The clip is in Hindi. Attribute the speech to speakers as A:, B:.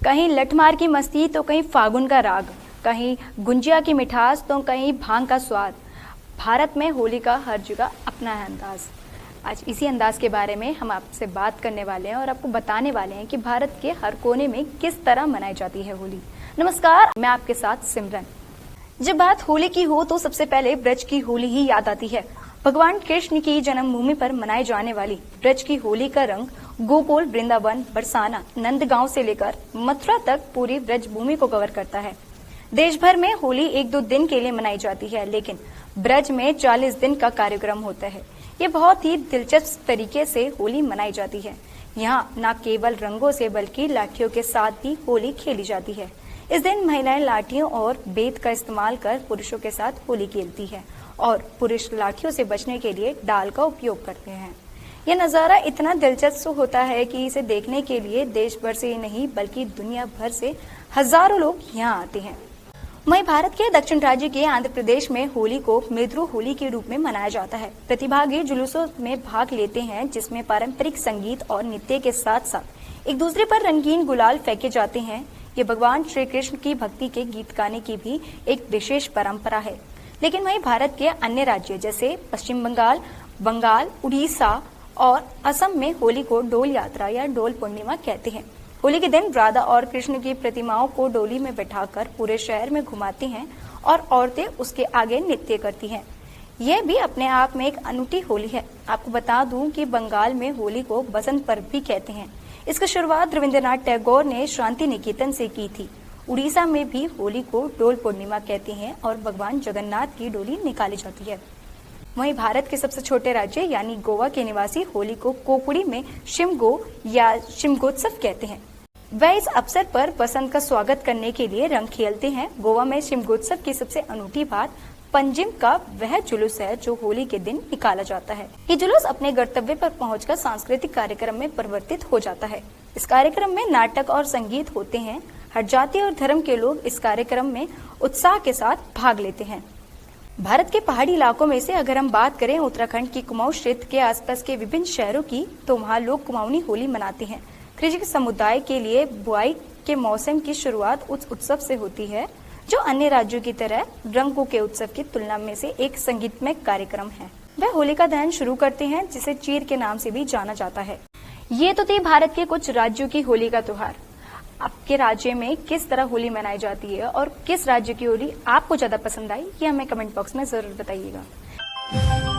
A: कहीं लठमार की मस्ती तो कहीं फागुन का राग, कहीं गुंजिया की मिठास तो कहीं भांग का स्वाद। भारत में होली का हर जगह अपना है अंदाज। आज इसी अंदाज के बारे में हम आपसे बात करने वाले हैं और आपको बताने वाले हैं कि भारत के हर कोने में किस तरह मनाई जाती है होली। नमस्कार, मैं आपके साथ सिमरन। जब बात होली की हो तो सबसे पहले ब्रज की होली ही याद आती है। भगवान कृष्ण की जन्मभूमि पर मनाई जाने वाली ब्रज की होली का रंग गोकुल, वृंदावन, बरसाना, नंदगांव से लेकर मथुरा तक पूरी ब्रज भूमि को कवर करता है। देश भर में होली 1-2 दिन के लिए मनाई जाती है, लेकिन ब्रज में 40 दिन का कार्यक्रम होता है। ये बहुत ही दिलचस्प तरीके से होली मनाई जाती है। यहाँ न केवल रंगों से बल्कि लाठियों के साथ भी होली खेली जाती है। इस दिन महिलाएं लाठियों और बेत का इस्तेमाल कर पुरुषों के साथ होली खेलती है और पुरुष लाठियों से बचने के लिए डाल का उपयोग करते हैं। यह नज़ारा इतना दिलचस्प होता है कि इसे देखने के लिए देश भर से ही नहीं बल्कि दुनिया भर से हजारों लोग यहाँ आते हैं। वहीं भारत के दक्षिण राज्य के आंध्र प्रदेश में होली को मेद्रू होली के रूप में मनाया जाता है। प्रतिभागी जुलूसों में भाग लेते हैं जिसमें पारंपरिक संगीत और नृत्य के साथ साथ एक दूसरे पर रंगीन गुलाल फेंके जाते हैं। ये भगवान श्री कृष्ण की भक्ति के गीत गाने की भी एक विशेष परंपरा है। लेकिन वहीं भारत के अन्य राज्य जैसे पश्चिम बंगाल, उड़ीसा और असम में होली को डोल यात्रा या डोल पूर्णिमा कहते हैं। होली के दिन राधा और कृष्ण की प्रतिमाओं को डोली में बैठाकर पूरे शहर में घुमाते हैं और औरतें उसके आगे नृत्य करती हैं। यह भी अपने आप में एक अनूठी होली है। आपको बता दूं कि बंगाल में होली को बसंत पर्व भी कहते हैं। इसकी शुरुआत रविंद्रनाथ टैगोर ने शांति निकेतन से की थी। उड़ीसा में भी होली को डोल पूर्णिमा कहते हैं और भगवान जगन्नाथ की डोली निकाली जाती है। वहीं भारत के सबसे छोटे राज्य यानी गोवा के निवासी होली को कोकुड़ी में शिमगो या शिमगोत्सव कहते हैं। वह इस अवसर पर बसंत का स्वागत करने के लिए रंग खेलते हैं। गोवा में शिमगोत्सव की सबसे अनूठी बात पंजिम का वह जुलूस है जो होली के दिन निकाला जाता है। ये जुलूस अपने गंतव्य पर पहुंचकर सांस्कृतिक कार्यक्रम में परिवर्तित हो जाता है। इस कार्यक्रम में नाटक और संगीत होते हैं। हर जाति और धर्म के लोग इस कार्यक्रम में उत्साह के साथ भाग लेते हैं। भारत के पहाड़ी इलाकों में से अगर हम बात करें उत्तराखंड की कुमाऊं क्षेत्र के आसपास के विभिन्न शहरों की, तो वहाँ लोग कुमाऊनी होली मनाते हैं। कृषि समुदाय के लिए बुआई के मौसम की शुरुआत उस उत्सव से होती है जो अन्य राज्यों की तरह रंगों के उत्सव की तुलना में से एक संगीतमय कार्यक्रम है। वह होलिका दहन शुरू करते हैं जिसे चीर के नाम से भी जाना जाता है। ये तो थी भारत के कुछ राज्यों की होली का त्योहार। आपके राज्य में किस तरह होली मनाई जाती है और किस राज्य की होली आपको ज्यादा पसंद आई, ये हमें कमेंट बॉक्स में जरूर बताइएगा।